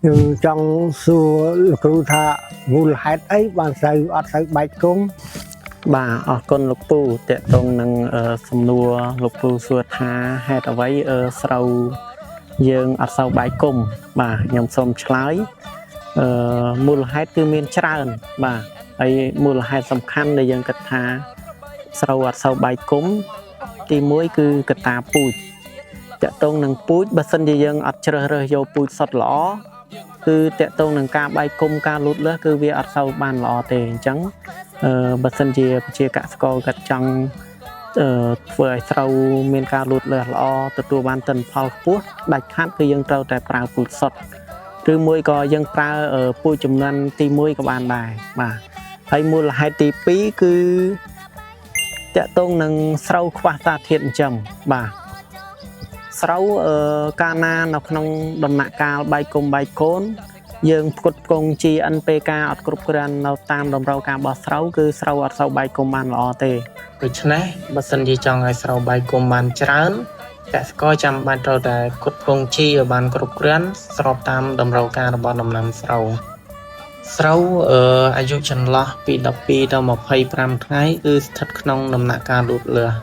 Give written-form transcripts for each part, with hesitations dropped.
nhưng trong xưa cừu thà mùi hạt ấy bạn say ọt say bạch cung បាទអរគុណលោកពូតេតងនឹងសំណួរលោកពូសួរថាហេតុអ្វីស្រូវយើងអត់សូវបាយគុំបាទខ្ញុំសូមឆ្លើយមូលហេតុគឺមានច្រើនបាទហើយមូលហេតុសំខាន់ដែលយើងគិតថាស្រូវអត់សូវបាយគុំទី1គឺកត្តាពូជតេតងនឹងពូជបើសិនជាយើងអត់ជ្រើសរើសយកពូជសុទ្ធល្អគឺតេតងនឹងការបាយគុំការលូតលាស់គឺវាអត់សូវបានល្អទេអញ្ចឹងបើសិនជាប្រជាកសិករគាត់ចង់ធ្វើឲ្យស្រូវមានការលូតលាស់ល្អទទួលបានទិន្នផលខ្ពស់ដាច់ខាតគឺយើងត្រូវតែប្រើពូជសុទ្ធឬមួយក៏យើងប្រើពូជចំនួនទី1ក៏បានដែរបាទហើយមូលហេតុទី2គឺតកតងនឹងស្រូវខ្វះសារធាតុចិញ្ចឹមបាទស្រូវកាលណានៅក្នុងដំណាក់កាលបាយគុំបាយកូនយើងផ្គត់ផ្គង់ NPK អត់គ្រប់គ្រាន់នៅតាមតម្រូវការរបស់ស្រូវគឺស្រូវអត់សូវបាយគុំបានល្អទេដូច្នេះបើសិនជាចង់ឲ្យស្រូវបាយគុំបានច្រើនកសិករចាំបាច់ត្រូវតែផ្គត់ផ្គង់ជីឲ្យបានគ្រប់គ្រាន់ស្របតាមតម្រូវការរបស់ដំណាំស្រូវអាយុចន្លោះពី12ទៅ25ថ្ងៃគឺស្ថិតក្នុងដំណាក់កាលលូតលាស់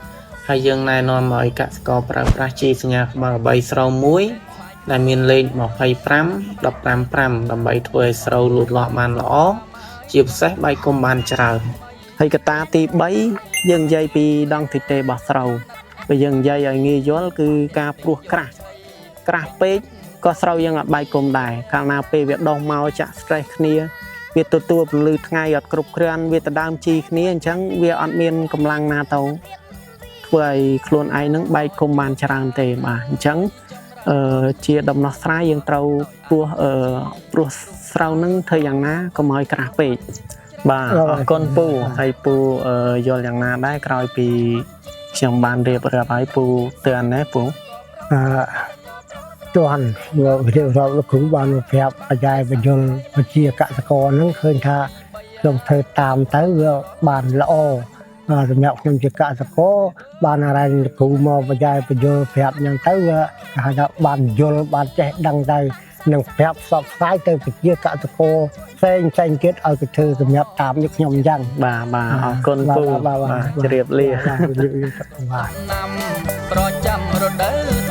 ហើយយើងណែនាំឲ្យកសិករប្រើប្រាស់ជីសញ្ញាក្បាល3ស្រូវមួយដែលមានលេខ25 155ដើម្បីធ្វើឲ្យស្រូវលូតលាស់បានល្អជាពិសេសបាយគុំបានច្រើនហើយកត្តាទី3យើងនិយាយពីដង់ទីតេរបស់ស្រូវបើយើងនិយាយឲ្យងាយយល់គឺការព្រោះក្រាស់ពេកក៏ស្រូវយើងអត់បាយគុំដែរកាលណាពេលវាដុះមកចាក់ stress គ្នាវាទទួលពន្លឺថ្ងៃអត់គ្រប់គ្រាន់វាទៅដើមជីគ្នាអញ្ចឹងវាអត់មានកម្លាំងណាទៅធ្វើឲ្យខ្លួនឯងនឹងបាយគុំបានច្រើនទេបាទអញ្ចឹងជាដំណោះស្រាយយើងត្រូវព្រោះស្រូវនឹងធ្វើយ៉ាងណាកុំឲ្យក្រាស់ពេកបាទអរគុណពូហើយពូយល់យ៉ាងណាដែរក្រោយពីខ្ញុំបានរៀបរាប់ឲ្យពូទឿនណាពូជន់វារៀបរាប់លោកគ្រូបានប្រាប់បញ្ញាបញ្យលវិជាកសិករហ្នឹងឃើញថាខ្ញុំធ្វើតាមទៅវាបានល្អសម្រាប់ខ្ញុំជាកសិករបានអារ៉ៃលោកគ្រូមកបញ្ញាបញ្យលប្រាប់អញ្ចឹងទៅវាគេហៅថាបានយល់បានចេះដឹងទៅនឹងប្រាប់ផ្សព្វផ្សាយទៅប្រជាកសិករផ្សេងទៀតឲ្យទៅធ្វើសម្រាប់តាមនេះខ្ញុំអញ្ចឹងបាទអរគុណពូបាទជម្រាបលាបាទប្រចាំរដូវ